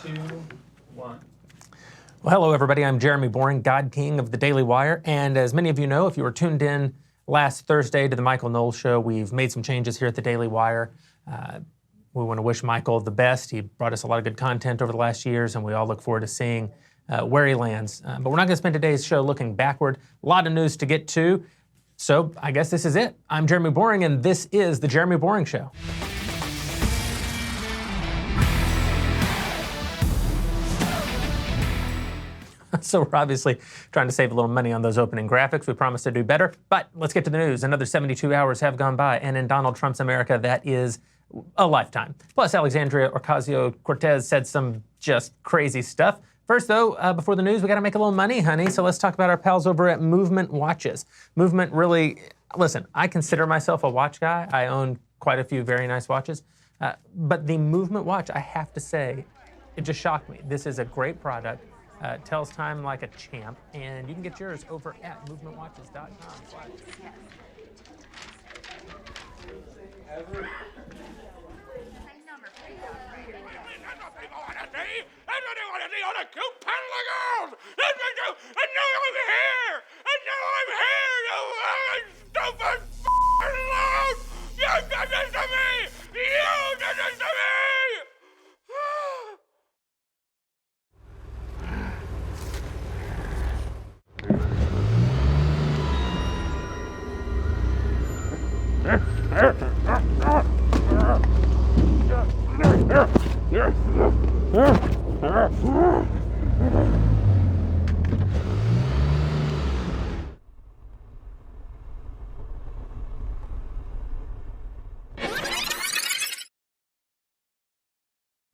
2, 1. Well, hello, everybody. I'm Jeremy Boring, God King of the Daily Wire. And as many of you know, if you were tuned in last Thursday to the Michael Knowles Show, we've made some changes here at the Daily Wire. We want to wish Michael the best. He brought us a lot of good content over the last years, and we all look forward to seeing where he lands. But we're not going to spend today's show looking backward. A lot of news to get to. So I guess this is it. I'm Jeremy Boring, and this is the Jeremy Boring Show. So we're obviously trying to save a little money on those opening graphics. We promise to do better, but let's get to the news. Another 72 hours have gone by, and in Donald Trump's America, that is a lifetime. Plus, Alexandria Ocasio-Cortez said some just crazy stuff. First, though, before the news, we got to make a little money, honey. So let's talk about our pals over at Movement Watches. Movement really, listen, I consider myself a watch guy. I own quite a few very nice watches. But the Movement Watch, I have to say, it just shocked me. This is a great product. Tells time like a champ, and you can get yours over at movementwatches.com.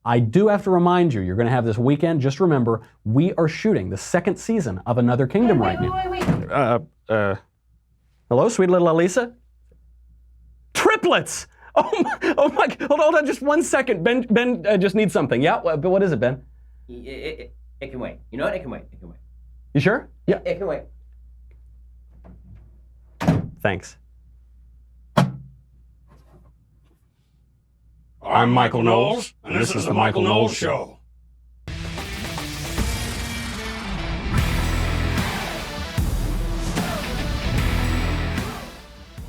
I do have to remind you, you're going to have this weekend. Just remember, we are shooting the second season of Another Kingdom right now. Hello, sweet little Elisa? Triplets! Oh my, hold on just 1 second. Ben just needs something. Yeah, but what is it, Ben? It can wait. You know what? It can wait. It can wait. You sure? Yeah. It can wait. Thanks. I'm Michael Knowles, and this is the Michael Knowles Show.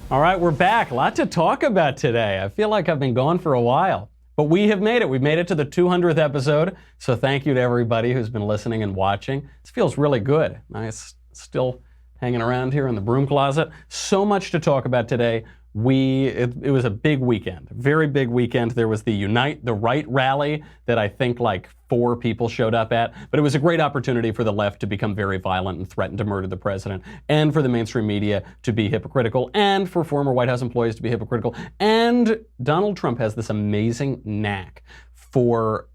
All right, we're back. A lot to talk about today. I feel like I've been gone for a while, but we have made it. We've made it to the 200th episode, so thank you to everybody who's been listening and watching. This feels really good. Nice, still hanging around here in the broom closet. So much to talk about today. It was a big weekend, very big weekend. There was the Unite the Right rally that I think like 4 people showed up at, but it was a great opportunity for the left to become very violent and threaten to murder the president, and for the mainstream media to be hypocritical, and for former White House employees to be hypocritical. And Donald Trump has this amazing knack for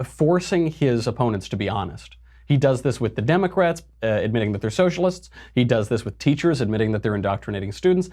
forcing his opponents to be honest. He does this with the Democrats, admitting that they're socialists. He does this with teachers, admitting that they're indoctrinating students.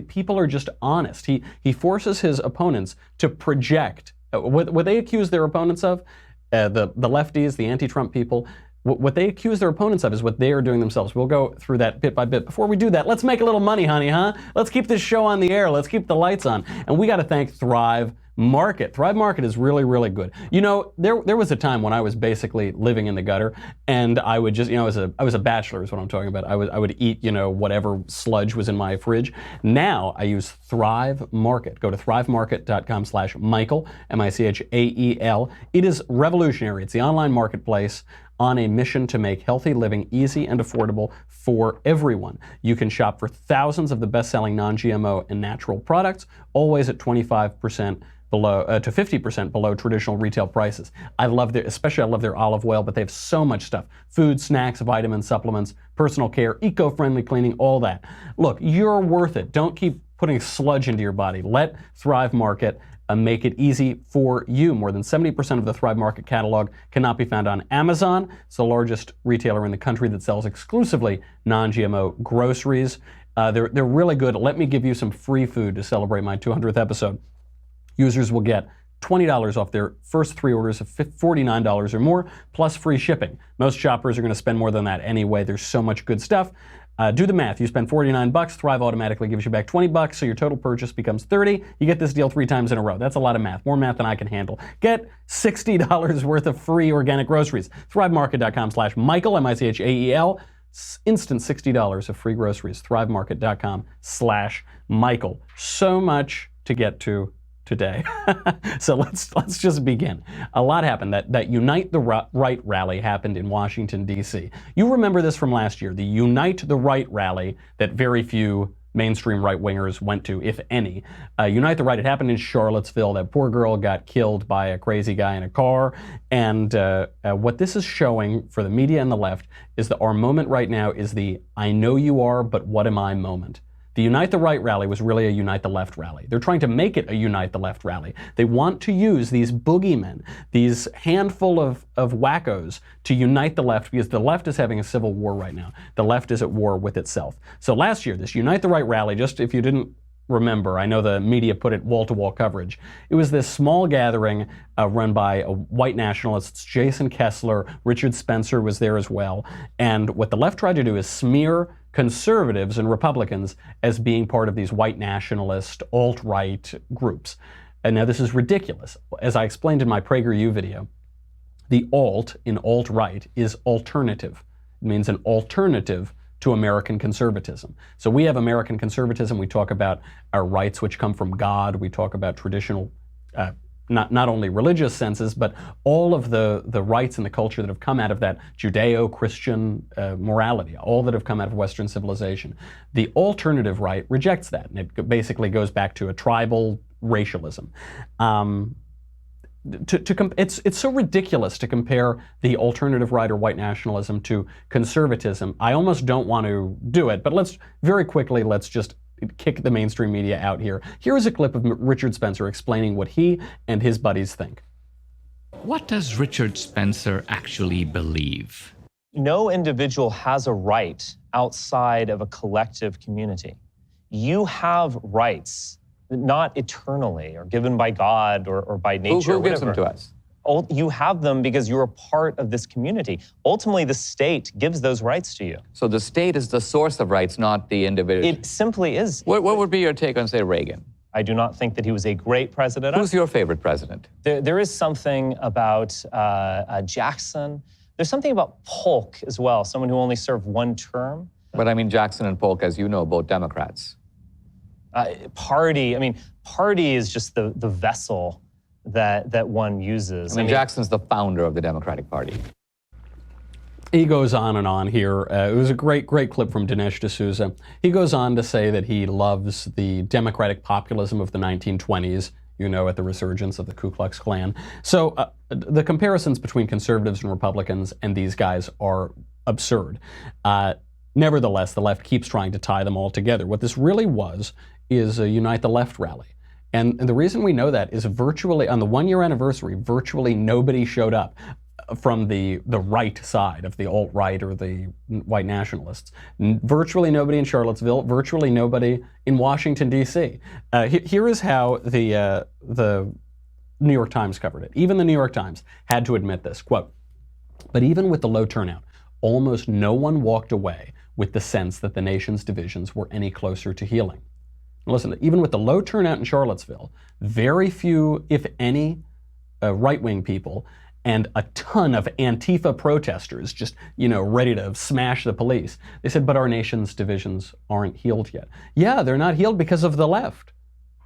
People are just honest. He forces his opponents to project what they accuse their opponents of, the lefties, the anti-Trump people. What they accuse their opponents of is what they are doing themselves. We'll go through that bit by bit. Before we do that, let's make a little money, honey, huh? Let's keep this show on the air. Let's keep the lights on. And we got to thank Thrive Market. Thrive Market is really, really good. You know, there was a time when I was basically living in the gutter, and I would just, I was a bachelor is what I'm talking about. I would eat, whatever sludge was in my fridge. Now I use Thrive Market. Go to thrivemarket.com/Michael, Michael. It is revolutionary. It's the online marketplace on a mission to make healthy living easy and affordable for everyone. You can shop for thousands of the best-selling non-GMO and natural products, always at 25% below to 50% below traditional retail prices. I love their olive oil, but they have so much stuff: food, snacks, vitamins, supplements, personal care, eco-friendly cleaning, all that. Look, you're worth it. Don't keep putting sludge into your body. Let Thrive Market make it easy for you. More than 70% of the Thrive Market catalog cannot be found on Amazon. It's the largest retailer in the country that sells exclusively non-GMO groceries. They're really good. Let me give you some free food to celebrate my 200th episode. Users will get $20 off their first 3 orders of $49 or more, plus free shipping. Most shoppers are going to spend more than that anyway. There's so much good stuff. Do the math. You spend $49, Thrive automatically gives you back $20, so your total purchase becomes $30. You get this deal 3 times in a row. That's a lot of math, more math than I can handle. Get $60 worth of free organic groceries. ThriveMarket.com/Michael, M-I-C-H-A-E-L. Instant $60 of free groceries. ThriveMarket.com/Michael. So much to get to today. So let's just begin. A lot happened. That Unite the Right rally happened in Washington, D.C. You remember this from last year, the Unite the Right rally that very few mainstream right-wingers went to, if any. Unite the Right, it happened in Charlottesville. That poor girl got killed by a crazy guy in a car. And what this is showing for the media and the left is that our moment right now is the I know you are, but what am I moment. The Unite the Right rally was really a Unite the Left rally. They're trying to make it a Unite the Left rally. They want to use these boogeymen, these handful of wackos, to unite the left, because the left is having a civil war right now. The left is at war with itself. So last year, this Unite the Right rally, just if you didn't remember, I know the media put it wall-to-wall coverage. It was this small gathering run by white nationalists. Jason Kessler, Richard Spencer was there as well. And what the left tried to do is smear conservatives and Republicans as being part of these white nationalist alt-right groups. And now this is ridiculous. As I explained in my PragerU video, the alt in alt-right is alternative. It means an alternative to American conservatism. So we have American conservatism. We talk about our rights which come from God. We talk about traditional, not only religious senses, but all of the rights and the culture that have come out of that Judeo-Christian morality, all that have come out of Western civilization. The alternative right rejects that, and it basically goes back to a tribal racialism. It's so ridiculous to compare the alternative right or white nationalism to conservatism. I almost don't want to do it, but let's just kick the mainstream media out here. Here is a clip of Richard Spencer explaining what he and his buddies think. What does Richard Spencer actually believe? No individual has a right outside of a collective community. You have rights, not eternally or given by God or by nature. Who gives them to us? You have them because you're a part of this community. Ultimately, the state gives those rights to you. So the state is the source of rights, not the individual. It simply is. What would be your take on, say, Reagan? I do not think that he was a great president. Who's your favorite president? There is something about Jackson. There's something about Polk as well, someone who only served one term. But I mean, Jackson and Polk, as you know, both Democrats. Party is just the vessel that one uses. I mean, Jackson's the founder of the Democratic Party. He goes on and on here. It was a great clip from Dinesh D'Souza. He goes on to say that he loves the democratic populism of the 1920s, at the resurgence of the Ku Klux Klan. So the comparisons between conservatives and Republicans and these guys are absurd. Nevertheless, the left keeps trying to tie them all together. What this really was is a Unite the Left rally. And the reason we know that is virtually, on the 1-year anniversary, virtually nobody showed up from the right side of the alt-right or the white nationalists. Virtually nobody in Charlottesville, virtually nobody in Washington, D.C. Here is how the New York Times covered it. Even the New York Times had to admit this, quote, "But even with the low turnout, almost no one walked away with the sense that the nation's divisions were any closer to healing." Listen, even with the low turnout in Charlottesville, very few, if any, right-wing people and a ton of Antifa protesters just, ready to smash the police. They said, but our nation's divisions aren't healed yet. Yeah, they're not healed because of the left.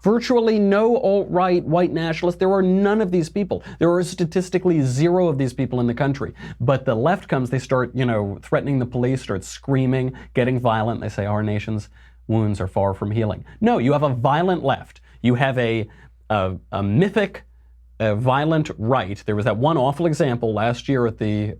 Virtually no alt-right white nationalists. There are none of these people. There are statistically 0 of these people in the country. But the left comes, they start, threatening the police, start screaming, getting violent. They say our nation's wounds are far from healing. No, you have a violent left. You have a mythic, violent right. There was that one awful example last year at the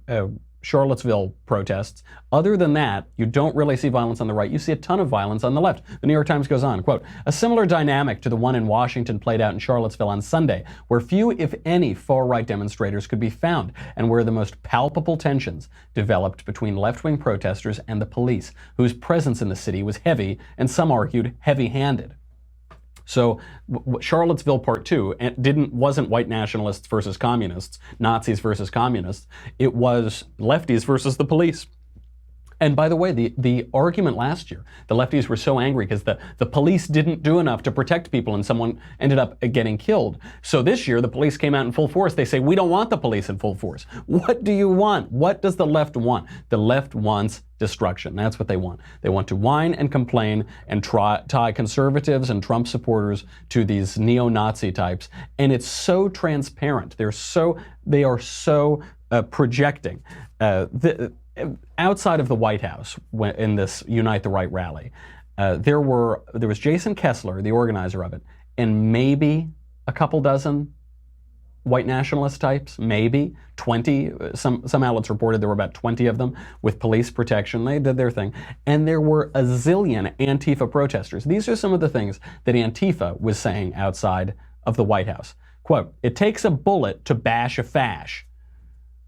Charlottesville protests. Other than that, you don't really see violence on the right. You see a ton of violence on the left. The New York Times goes on, quote, "A similar dynamic to the one in Washington played out in Charlottesville on Sunday, where few, if any, far-right demonstrators could be found, and where the most palpable tensions developed between left-wing protesters and the police, whose presence in the city was heavy, and some argued heavy-handed." So Charlottesville Part 2 wasn't white nationalists versus communists, Nazis versus communists. It was lefties versus the police. And by the way, the argument last year, the lefties were so angry because the police didn't do enough to protect people and someone ended up getting killed. So this year, the police came out in full force. They say, we don't want the police in full force. What do you want? What does the left want? The left wants destruction. That's what they want. They want to whine and complain and tie conservatives and Trump supporters to these neo-Nazi types. And it's so transparent. They are so projecting. Outside of the White House, in this Unite the Right rally, there was Jason Kessler, the organizer of it, and maybe a couple dozen white nationalist types, maybe 20. Some outlets reported there were about 20 of them with police protection. They did their thing. And there were a zillion Antifa protesters. These are some of the things that Antifa was saying outside of the White House. Quote, "It takes a bullet to bash a fash."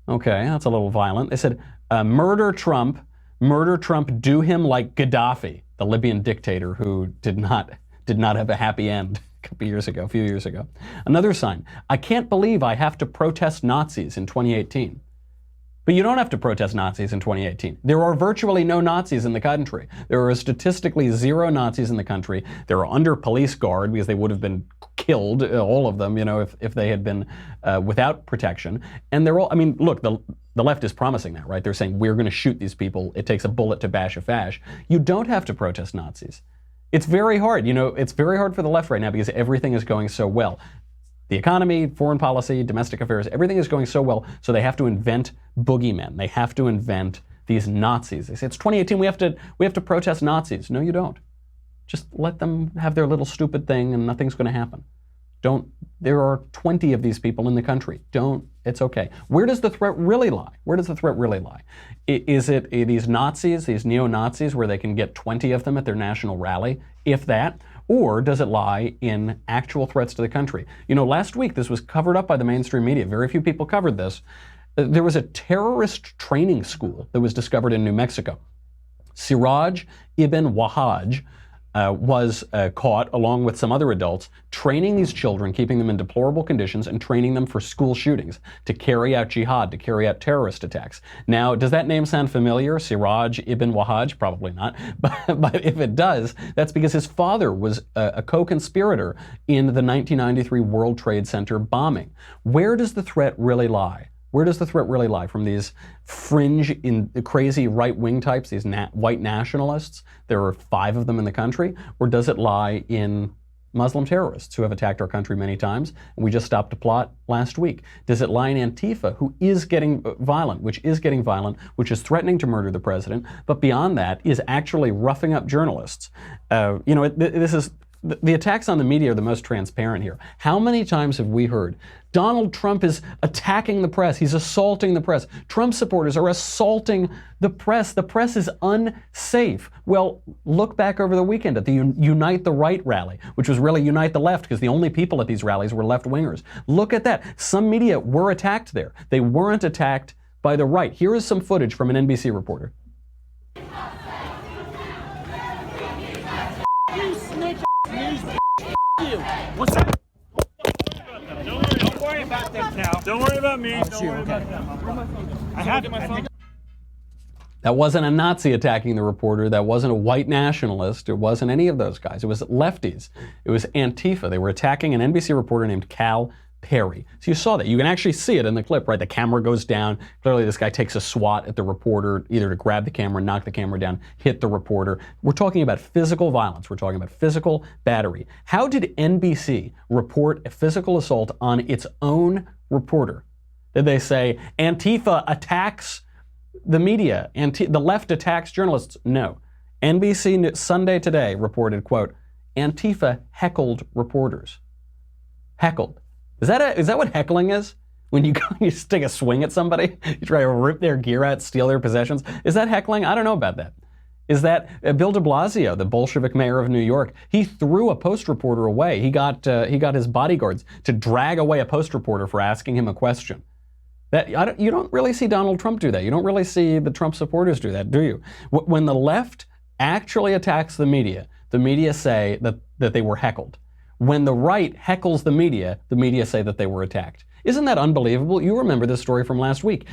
Okay, that's a little violent. They said, murder Trump, do him like Gaddafi, the Libyan dictator who did not have a happy end a few years ago. Another sign, "I can't believe I have to protest Nazis in 2018. But you don't have to protest Nazis in 2018. There are virtually no Nazis in the country. There are statistically 0 Nazis in the country. They're under police guard because they would have been killed, all of them, if they had been without protection. And they're all, I mean, look, the left is promising that, right? They're saying, we're going to shoot these people. It takes a bullet to bash a fash. You don't have to protest Nazis. It's very hard. It's very hard for the left right now because everything is going so well. The economy, foreign policy, domestic affairs, everything is going so well, so they have to invent boogeymen. They have to invent these Nazis. They say, it's 2018, we have to protest Nazis. No, you don't. Just let them have their little stupid thing and nothing's going to happen. There are 20 of these people in the country. It's okay. Where does the threat really lie? Is it these Nazis, these neo-Nazis, where they can get 20 of them at their national rally, if that? Or does it lie in actual threats to the country? Last week this was covered up by the mainstream media. Very few people covered this. There was a terrorist training school that was discovered in New Mexico. Siraj ibn Wahaj was caught, along with some other adults, training these children, keeping them in deplorable conditions, and training them for school shootings, to carry out jihad, to carry out terrorist attacks. Now, does that name sound familiar? Siraj ibn Wahaj? Probably not. But if it does, that's because his father was a co-conspirator in the 1993 World Trade Center bombing. Where does the threat really lie? Where does the threat really lie? From these crazy right-wing types, these white nationalists? There are 5 of them in the country. Or does it lie in Muslim terrorists who have attacked our country many times? And we just stopped a plot last week. Does it lie in Antifa, who is getting violent, which is threatening to murder the president, but beyond that is actually roughing up journalists? The attacks on the media are the most transparent here. How many times have we heard Donald Trump is attacking the press, he's assaulting the press, Trump supporters are assaulting the press is unsafe? Well, look back over the weekend at the Unite the Right rally, which was really Unite the Left, because the only people at these rallies were left-wingers. Look at that. Some media were attacked there. They weren't attacked by the right. Here is some footage from an NBC reporter. What's that? Don't worry about this now. Don't worry about me. Don't worry about them. I have my phone. That wasn't a Nazi attacking the reporter. That wasn't a white nationalist. It wasn't any of those guys. It was lefties. It was Antifa. They were attacking an NBC reporter named Cal Perry. So you saw that. You can actually see it in the clip, right? The camera goes down. Clearly this guy takes a swat at the reporter, either to grab the camera, knock the camera down, hit the reporter. We're talking about physical violence. We're talking about physical battery. How did NBC report a physical assault on its own reporter? Did they say, Antifa attacks the media, the left attacks journalists? No. NBC Sunday Today reported, quote, Antifa heckled reporters. Heckled. Is that what heckling is? When you take a swing at somebody, you try to rip their gear out, steal their possessions? Is that heckling? I don't know about that. Is that Bill de Blasio, the Bolshevik mayor of New York? He threw a Post reporter away. He got his bodyguards to drag away a Post reporter for asking him a question. You don't really see Donald Trump do that. You don't really see the Trump supporters do that, do you? When the left actually attacks the media say that they were heckled. When the right heckles the media say that they were attacked. Isn't that unbelievable? You remember this story from last week.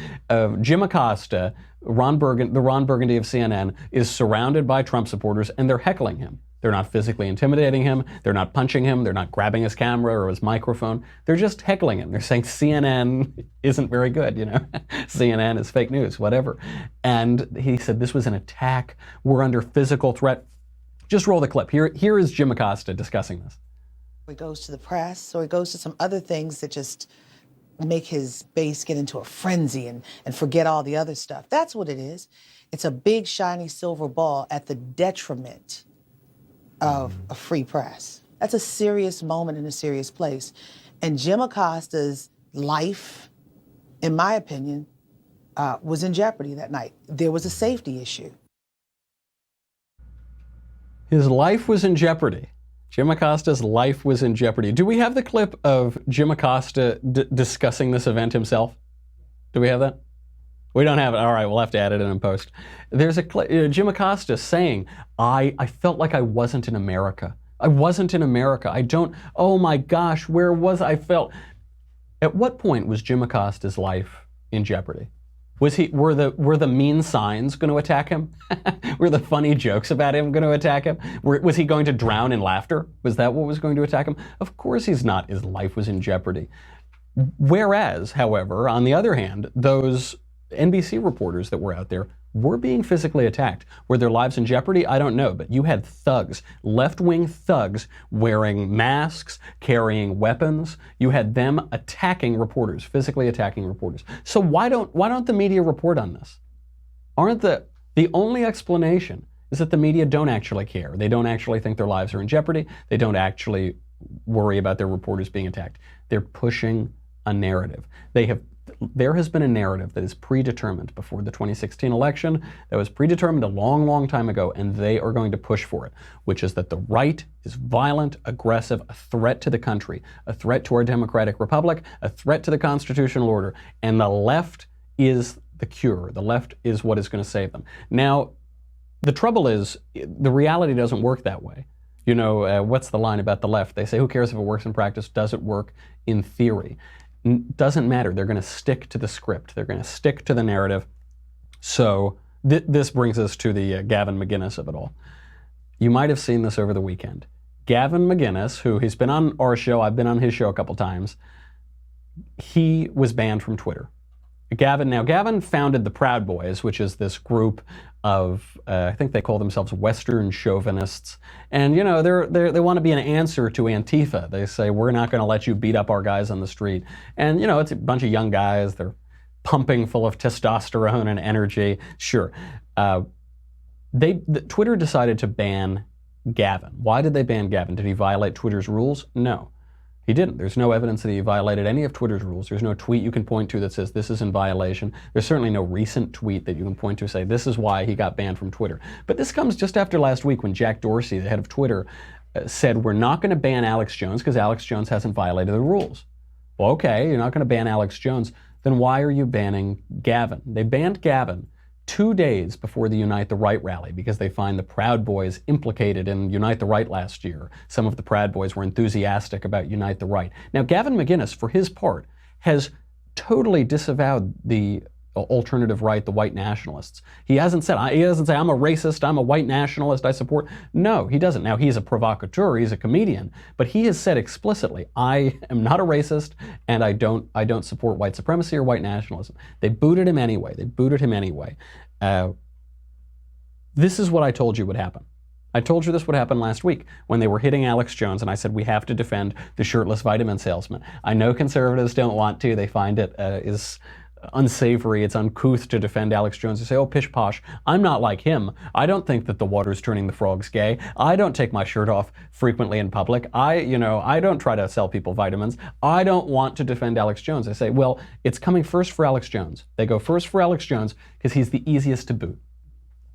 Jim Acosta, the Ron Burgundy of CNN, is surrounded by Trump supporters, and they're heckling him. They're not physically intimidating him. They're not punching him. They're not grabbing his camera or his microphone. They're just heckling him. They're saying CNN isn't very good, you know. CNN is fake news, whatever. And he said this was an attack. We're under physical threat. Just roll the clip. Here is Jim Acosta discussing this. He goes to the press, or he goes to some other things that just make his base get into a frenzy and forget all the other stuff. That's what it is. It's a big, shiny silver ball at the detriment of a free press. That's a serious moment in a serious place. And Jim Acosta's life, in my opinion, was in jeopardy that night. There was a safety issue. His life was in jeopardy. Jim Acosta's life was in jeopardy. Do we have the clip of Jim Acosta discussing this event himself? Do we have that? We don't have it. All right, we'll have to add it in post. There's a clip, Jim Acosta saying, I felt like I wasn't in America. I wasn't in America. Oh my gosh, where was I felt? At what point was Jim Acosta's life in jeopardy? Were the mean signs going to attack him? Were the funny jokes about him going to attack him? Was he going to drown in laughter? Was that what was going to attack him? Of course he's not. His life was in jeopardy. Whereas, however, on the other hand, those NBC reporters that were out there were being physically attacked. Were their lives in jeopardy? I don't know, but you had thugs, left-wing thugs, wearing masks, carrying weapons. You had them attacking reporters, physically attacking reporters. So why don't the media report on this? Aren't the only explanation is that the media don't actually care. They don't actually think their lives are in jeopardy. They don't actually worry about their reporters being attacked. They're pushing a narrative. There has been a narrative that is predetermined before the 2016 election, that was predetermined a long, long time ago, and they are going to push for it, which is that the right is violent, aggressive, a threat to the country, a threat to our democratic republic, a threat to the constitutional order, and the left is the cure. The left is what is going to save them. Now, the trouble is, the reality doesn't work that way. You know, what's the line about the left? They say, who cares if it works in practice? Does it work in theory? Doesn't matter. They're going to stick to the script. They're going to stick to the narrative. So this brings us to the Gavin McInnes of it all. You might have seen this over the weekend. Gavin McInnes, who he's been on our show, I've been on his show a couple times, he was banned from Twitter. Gavin founded the Proud Boys, which is this group of, I think they call themselves Western chauvinists. And, you know, they want to be an answer to Antifa. They say, we're not going to let you beat up our guys on the street. And, you know, it's a bunch of young guys. They're pumping full of testosterone and energy. Sure. Twitter decided to ban Gavin. Why did they ban Gavin? Did he violate Twitter's rules? No. He didn't. There's no evidence that he violated any of Twitter's rules. There's no tweet you can point to that says this is in violation. There's certainly no recent tweet that you can point to say this is why he got banned from Twitter. But this comes just after last week when Jack Dorsey, the head of Twitter, said we're not going to ban Alex Jones because Alex Jones hasn't violated the rules. Well, okay, you're not going to ban Alex Jones. Then why are you banning Gavin? They banned Gavin 2 days before the Unite the Right rally because they find the Proud Boys implicated in Unite the Right last year. Some of the Proud Boys were enthusiastic about Unite the Right. Now, Gavin McInnes, for his part, has totally disavowed the alternative right, the white nationalists. He doesn't say, I'm a racist, I'm a white nationalist, I support. No, he doesn't. Now, he's a provocateur, he's a comedian, but he has said explicitly, I am not a racist and I don't support white supremacy or white nationalism. They booted him anyway. This is what I told you would happen. I told you this would happen last week when they were hitting Alex Jones, and I said we have to defend the shirtless vitamin salesman. I know conservatives don't want to. They find it is unsavory, it's uncouth to defend Alex Jones. They say, oh, pish posh. I'm not like him. I don't think that the water's turning the frogs gay. I don't take my shirt off frequently in public. I don't try to sell people vitamins. I don't want to defend Alex Jones. I say, well, it's coming first for Alex Jones. They go first for Alex Jones because he's the easiest to boot.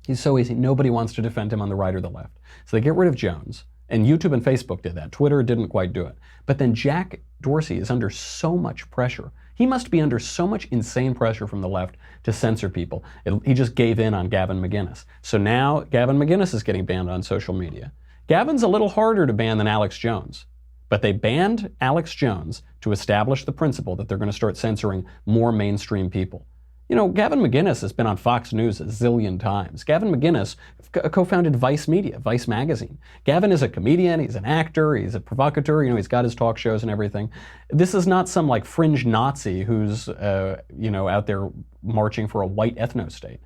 He's so easy. Nobody wants to defend him on the right or the left. So they get rid of Jones. And YouTube and Facebook did that. Twitter didn't quite do it. But then Jack Dorsey is under so much pressure. He must be under so much insane pressure from the left to censor people. He just gave in on Gavin McInnes. So now Gavin McInnes is getting banned on social media. Gavin's a little harder to ban than Alex Jones. But they banned Alex Jones to establish the principle that they're going to start censoring more mainstream people. You know, Gavin McInnes has been on Fox News a zillion times. Gavin McInnes co-founded Vice Media, Vice Magazine. Gavin is a comedian, he's an actor, he's a provocateur, you know, he's got his talk shows and everything. This is not some like fringe Nazi who's, you know, out there marching for a white ethno-state.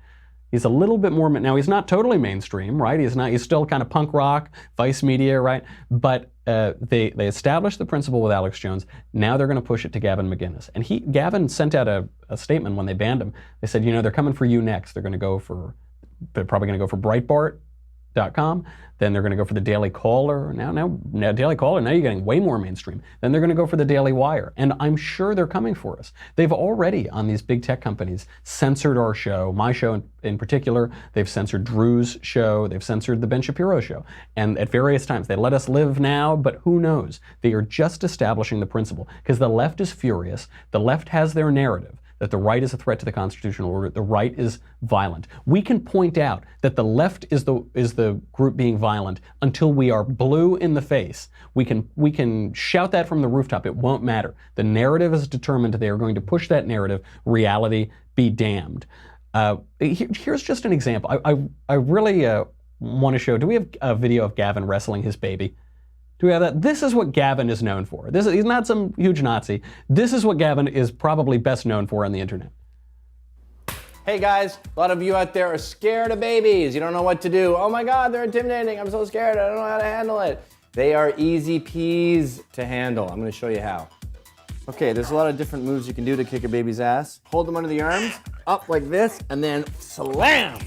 He's a little bit more, now he's not totally mainstream, right? He's still kind of punk rock, Vice Media, right? But they established the principle with Alex Jones. Now they're going to push it to Gavin McInnes. And Gavin sent out a statement when they banned him. They said, you know, they're coming for you next. They're probably going to go for Breitbart.com. Then they're going to go for the Daily Caller. Now Daily Caller, now you're getting way more mainstream. Then they're going to go for the Daily Wire. And I'm sure they're coming for us. They've already, on these big tech companies, censored our show, my show in particular. They've censored Drew's show. They've censored the Ben Shapiro show. And at various times, they let us live now, but who knows? They are just establishing the principle because the left is furious. The left has their narrative that the right is a threat to the constitutional order, the right is violent. We can point out that the left is the group being violent until we are blue in the face. We can shout that from the rooftop. It won't matter. The narrative is determined. They are going to push that narrative. Reality be damned. Here's just an example. I really want to show. Do we have a video of Gavin wrestling his baby? Do we have that? This is what Gavin is known for. He's not some huge Nazi. This is what Gavin is probably best known for on the internet. Hey guys, a lot of you out there are scared of babies. You don't know what to do. Oh my God, they're intimidating. I'm so scared. I don't know how to handle it. They are easy peas to handle. I'm gonna show you how. Okay, there's a lot of different moves you can do to kick a baby's ass. Hold them under the arms, up like this, and then slam.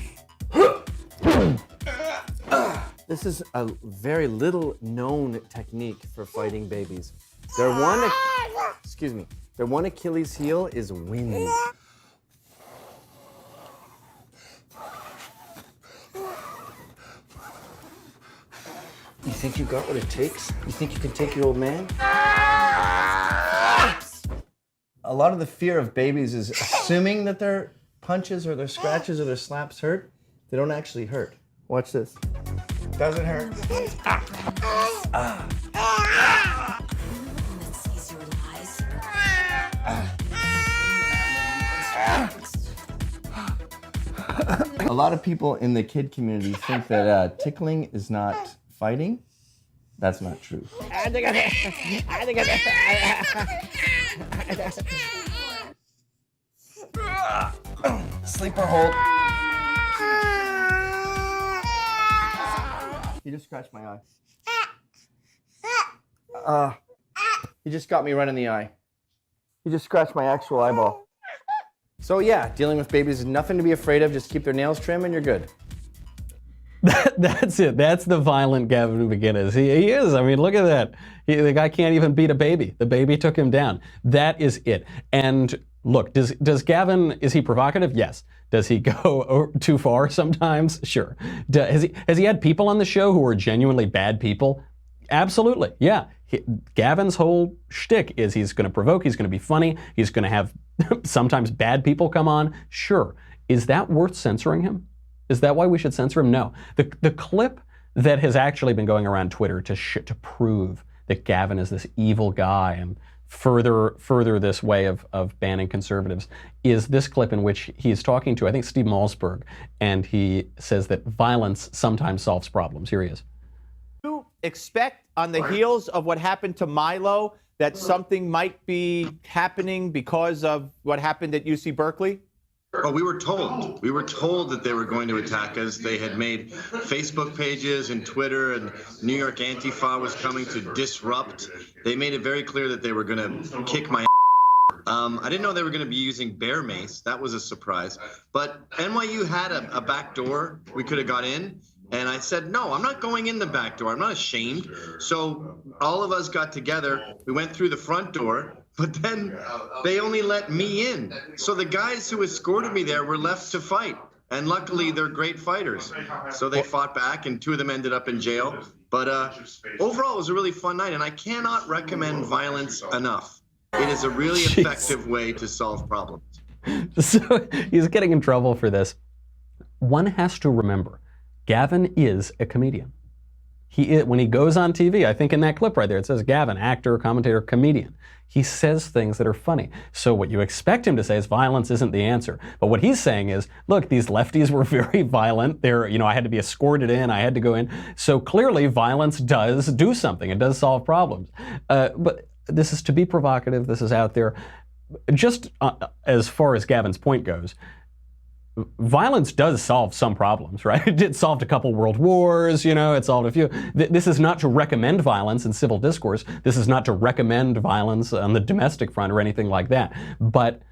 This is a very little known technique for fighting babies. Their one Achilles heel is wind. You think you got what it takes? You think you can take your old man? A lot of the fear of babies is assuming that their punches or their scratches or their slaps hurt. They don't actually hurt. Watch this. Doesn't hurt. A lot of people in the kid community think that tickling is not fighting. That's not true. Sleeper hold. You just scratched my eye. You just got me right in the eye. You just scratched my actual eyeball. So yeah, dealing with babies is nothing to be afraid of. Just keep their nails trim and you're good. That's it. That's the violent Gavin McInnes. He is. I mean, look at that. The guy can't even beat a baby. The baby took him down. That is it. And look, does Gavin, is he provocative? Yes. Does he go too far sometimes? Sure. Has he had people on the show who are genuinely bad people? Absolutely. Yeah. Gavin's whole shtick is he's going to provoke, he's going to be funny, he's going to have sometimes bad people come on. Sure. Is that worth censoring him? Is that why we should censor him? No. The clip that has actually been going around Twitter to prove that Gavin is this evil guy and further this way of banning conservatives is this clip in which he's talking to, I think, Steve Malzberg, and he says that violence sometimes solves problems. Here he is. You expect on the heels of what happened to Milo that something might be happening because of what happened at UC Berkeley? Oh, we were told. We were told that they were going to attack us. They had made Facebook pages and Twitter, and New York Antifa was coming to disrupt. They made it very clear that they were going to kick my I didn't know they were going to be using bear mace. That was a surprise. But NYU had a back door we could have got in. And I said, no, I'm not going in the back door. I'm not ashamed. So all of us got together. We went through the front door. But then they only let me in. So the guys who escorted me there were left to fight. And luckily, they're great fighters. So they fought back, and 2 of them ended up in jail. But overall, it was a really fun night. And I cannot recommend violence enough. It is a really effective way to solve problems. So he's getting in trouble for this. One has to remember, Gavin is a comedian. When he goes on TV, I think in that clip right there, it says Gavin, actor, commentator, comedian. He says things that are funny. So what you expect him to say is violence isn't the answer. But what he's saying is, look, these lefties were very violent. I had to be escorted in. I had to go in. So clearly violence does do something. It does solve problems. But this is to be provocative. This is out there. Just as far as Gavin's point goes, violence does solve some problems, right? It solved a couple world wars, it solved a few. This is not to recommend violence in civil discourse. This is not to recommend violence on the domestic front or anything like that. But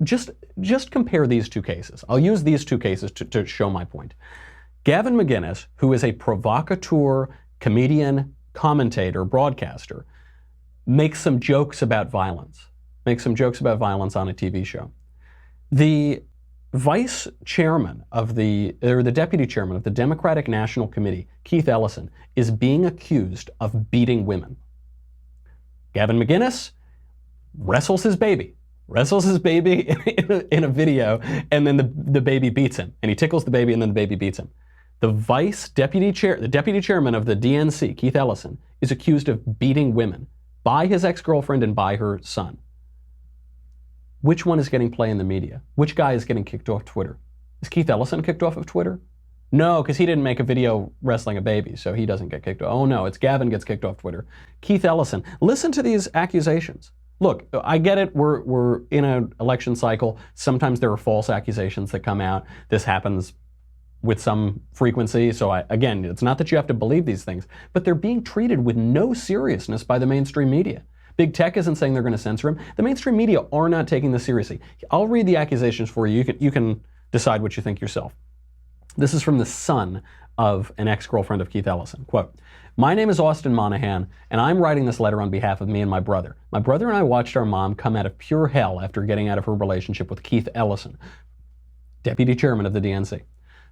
just compare these two cases. I'll use these two cases to show my point. Gavin McInnes, who is a provocateur, comedian, commentator, broadcaster, makes some jokes about violence. Makes some jokes about violence on a TV show. The vice chairman of the deputy chairman of the Democratic National Committee, Keith Ellison, is being accused of beating women. Gavin McInnes wrestles his baby in a video, and then the baby beats him. And he tickles the baby, and then the baby beats him. The deputy chairman of the DNC, Keith Ellison, is accused of beating women by his ex-girlfriend and by her son. Which one is getting play in the media? Which guy is getting kicked off Twitter? Is Keith Ellison kicked off of Twitter? No, because he didn't make a video wrestling a baby, so he doesn't get kicked off. Oh no, it's Gavin gets kicked off Twitter. Keith Ellison, listen to these accusations. Look, I get it, we're in an election cycle. Sometimes there are false accusations that come out. This happens with some frequency, so again, it's not that you have to believe these things, but they're being treated with no seriousness by the mainstream media. Big tech isn't saying they're going to censor him. The mainstream media are not taking this seriously. I'll read the accusations for you. You can decide what you think yourself. This is from the son of an ex-girlfriend of Keith Ellison. Quote, "My name is Austin Monahan, and I'm writing this letter on behalf of me and my brother. My brother and I watched our mom come out of pure hell after getting out of her relationship with Keith Ellison, deputy chairman of the DNC.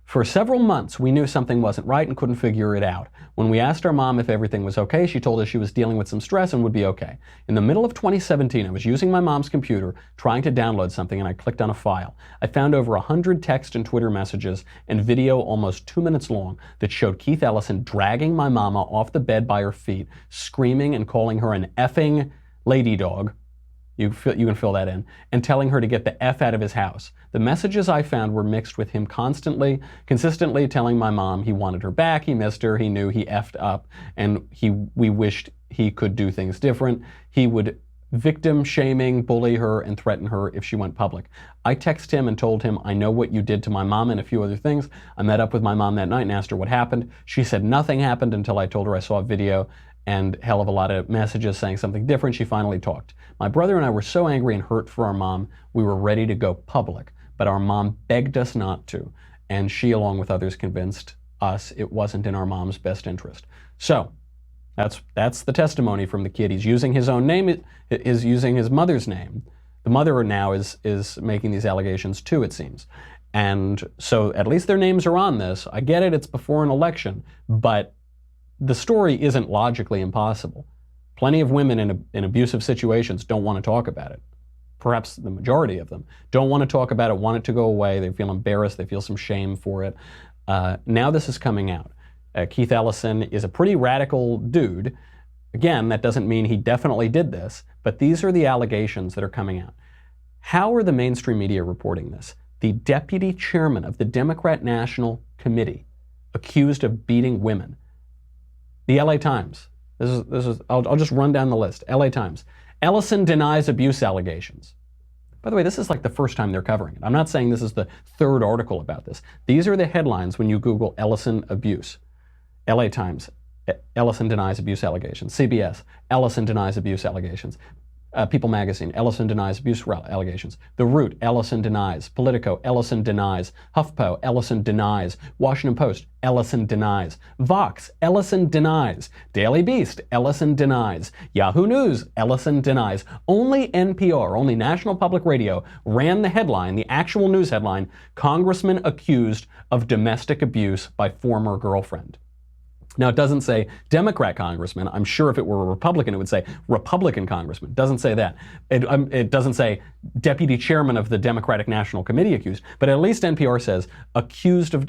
For several months, we knew something wasn't right and couldn't figure it out. When we asked our mom if everything was okay, she told us she was dealing with some stress and would be okay. In the middle of 2017, I was using my mom's computer, trying to download something, and I clicked on a file. I found over 100 text and Twitter messages and video almost 2 minutes long that showed Keith Ellison dragging my mama off the bed by her feet, screaming and calling her an effing lady dog. You can fill that in, and telling her to get the F out of his house. The messages I found were mixed with him consistently telling my mom he wanted her back, he missed her, he knew he effed up, and we wished he could do things different. He would victim shaming, bully her, and threaten her if she went public. I texted him and told him, I know what you did to my mom and a few other things. I met up with my mom that night and asked her what happened. She said nothing happened until I told her I saw a video and hell of a lot of messages saying something different. She finally talked. My brother and I were so angry and hurt for our mom, we were ready to go public, but our mom begged us not to, and she, along with others, convinced us it wasn't in our mom's best interest. So, that's the testimony from the kid. He's using his own name, is using his mother's name. The mother now is making these allegations too, it seems. And so at least their names are on this. I get it, it's before an election, but the story isn't logically impossible. Plenty of women in abusive situations don't want to talk about it. Perhaps the majority of them don't want to talk about it, want it to go away. They feel embarrassed. They feel some shame for it. Now this is coming out. Keith Ellison is a pretty radical dude. Again, that doesn't mean he definitely did this, but these are the allegations that are coming out. How are the mainstream media reporting this? The deputy chairman of the Democrat National Committee accused of beating women. The LA Times. I'll just run down the list. LA Times. Ellison denies abuse allegations. By the way, this is like the first time they're covering it. I'm not saying this is the third article about this. These are the headlines when you Google Ellison abuse. LA Times. Ellison denies abuse allegations. CBS. Ellison denies abuse allegations. People Magazine, Ellison denies abuse allegations. The Root, Ellison denies. Politico, Ellison denies. HuffPo, Ellison denies. Washington Post, Ellison denies. Vox, Ellison denies. Daily Beast, Ellison denies. Yahoo News, Ellison denies. Only NPR, only National Public Radio, ran the headline, the actual news headline, Congressman accused of domestic abuse by former girlfriend. Now, it doesn't say Democrat congressman. I'm sure if it were a Republican, it would say Republican congressman. It doesn't say that. It doesn't say deputy chairman of the Democratic National Committee accused, but at least NPR says accused of,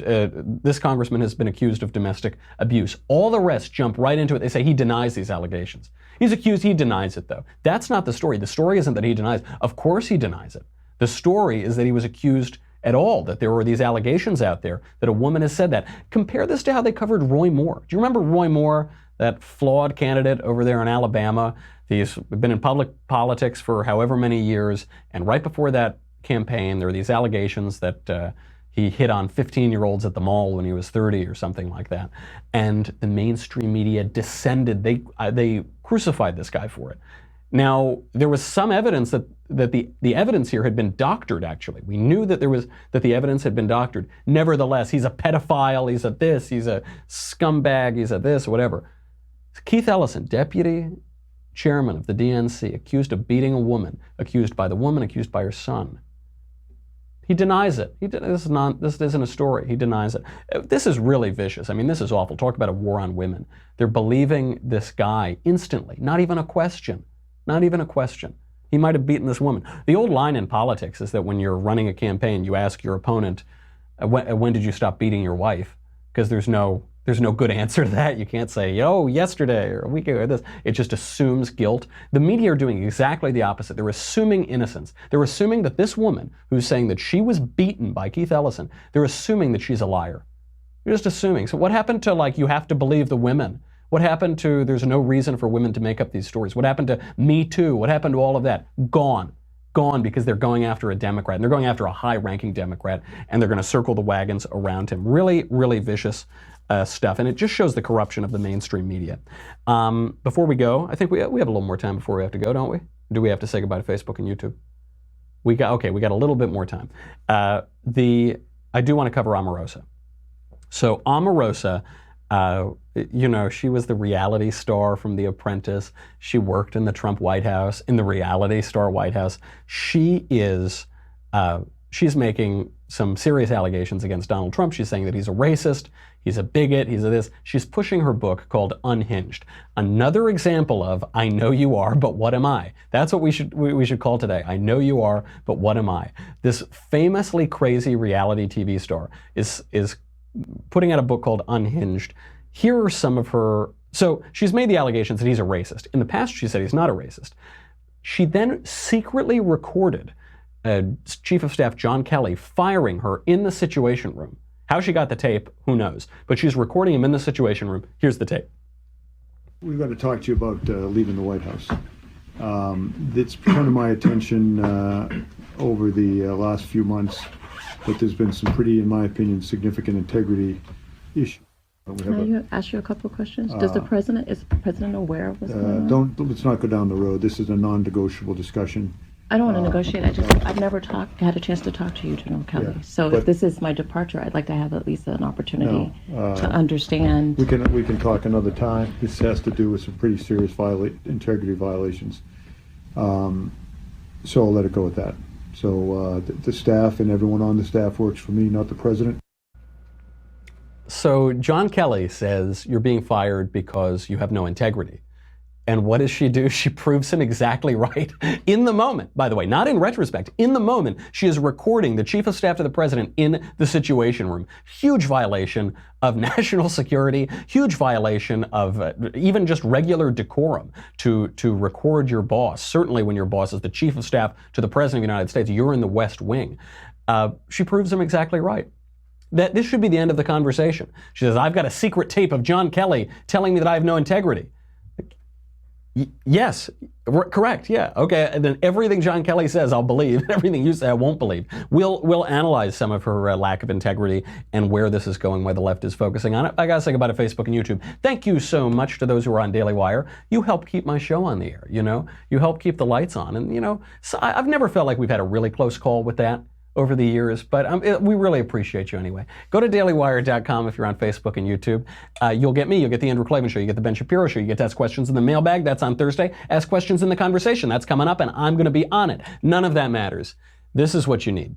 this congressman has been accused of domestic abuse. All the rest jump right into it. They say he denies these allegations. He's accused, he denies it though. That's not the story. The story isn't that he denies. Of course he denies it. The story is that he was accused at all, that there were these allegations out there that a woman has said that. Compare this to how they covered Roy Moore. Do you remember Roy Moore, that flawed candidate over there in Alabama? He's been in public politics for however many years, and right before that campaign, there were these allegations that he hit on 15-year-olds at the mall when he was 30 or something like that. And the mainstream media descended. They crucified this guy for it. Now, there was some evidence that the evidence here had been doctored, actually. We knew that the evidence had been doctored. Nevertheless, he's a pedophile, he's a this, he's a scumbag, he's a this, whatever. Keith Ellison, deputy chairman of the DNC, accused of beating a woman, accused by the woman, accused by her son. He denies it. This isn't a story. He denies it. This is really vicious. I mean, this is awful. Talk about a war on women. They're believing this guy instantly, not even a question. Not even a question. He might have beaten this woman. The old line in politics is that when you're running a campaign, you ask your opponent, when did you stop beating your wife? Because there's no good answer to that. You can't say, oh, yesterday or a week ago or this. It just assumes guilt. The media are doing exactly the opposite. They're assuming innocence. They're assuming that this woman who's saying that she was beaten by Keith Ellison, they're assuming that she's a liar. They're just assuming. So what happened to, like, you have to believe the women? What happened to there's no reason for women to make up these stories? What happened to Me Too? What happened to all of that? Gone. Gone, because they're going after a Democrat, and they're going after a high-ranking Democrat, and they're going to circle the wagons around him. Really, really vicious stuff, and it just shows the corruption of the mainstream media. Before we go, I think we have a little more time before we have to go, don't we? Do we have to say goodbye to Facebook and YouTube? We got a little bit more time. I do want to cover Omarosa. So Omarosa, she was the reality star from The Apprentice. She worked in the Trump White House, in the reality star White House. She's making some serious allegations against Donald Trump. She's saying that he's a racist, he's a bigot, he's a this. She's pushing her book called Unhinged. Another example of, I know you are, but what am I? That's what we should call today. I know you are, but what am I? This famously crazy reality TV star is putting out a book called Unhinged. Here are some of her... So she's made the allegations that he's a racist. In the past, she said he's not a racist. She then secretly recorded Chief of Staff John Kelly firing her in the Situation Room. How she got the tape, who knows? But she's recording him in the Situation Room. Here's the tape. We've got to talk to you about leaving the White House. It's come to my attention over the last few months that there's been some pretty, in my opinion, significant integrity issues. Can I ask you a couple of questions? Is the president aware of what's going on? Let's not go down the road. This is a non-negotiable discussion. I don't want to negotiate. I've never had a chance to talk to you, General Kelly. Yeah, so if this is my departure, I'd like to have at least an opportunity to understand. We can talk another time. This has to do with some pretty serious integrity violations. So I'll let it go with that. So the staff and everyone on the staff works for me, not the president. So John Kelly says you're being fired because you have no integrity. And what does she do? She proves him exactly right in the moment. By the way, not in retrospect. In the moment, she is recording the Chief of Staff to the President in the Situation Room. Huge violation of national security, huge violation of even just regular decorum to record your boss. Certainly when your boss is the Chief of Staff to the President of the United States, you're in the West Wing. She proves him exactly right. That this should be the end of the conversation. She says, I've got a secret tape of John Kelly telling me that I have no integrity. Yes, correct, yeah, okay, and then everything John Kelly says I'll believe, everything you say I won't believe. We'll analyze some of her lack of integrity and where this is going, where the left is focusing on it. I gotta say goodbye to Facebook and YouTube. Thank you so much to those who are on Daily Wire. You help keep my show on the air, You help keep the lights on, and so I've never felt like we've had a really close call with that over the years, but we really appreciate you anyway. Go to dailywire.com if you're on Facebook and YouTube. You'll get me, you'll get the Andrew Klavan Show, you get the Ben Shapiro Show, you get to ask questions in the mailbag, that's on Thursday. Ask questions in the conversation, that's coming up, and I'm gonna be on it. None of that matters. This is what you need.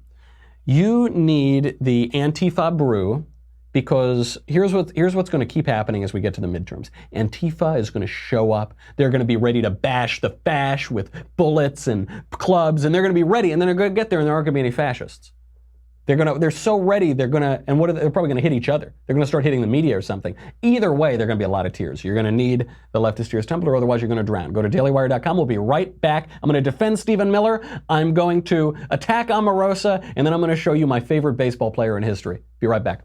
You need the Antifa brew. Because here's what's going to keep happening as we get to the midterms. Antifa is going to show up. They're going to be ready to bash the fash with bullets and clubs, and they're going to be ready, and then they're going to get there, and there aren't going to be any fascists. They're so ready, they're probably going to hit each other. They're going to start hitting the media or something. Either way, there are going to be a lot of tears. You're going to need the leftist tears template, or otherwise you're going to drown. Go to dailywire.com. We'll be right back. I'm going to defend Stephen Miller. I'm going to attack Omarosa, and then I'm going to show you my favorite baseball player in history. Be right back.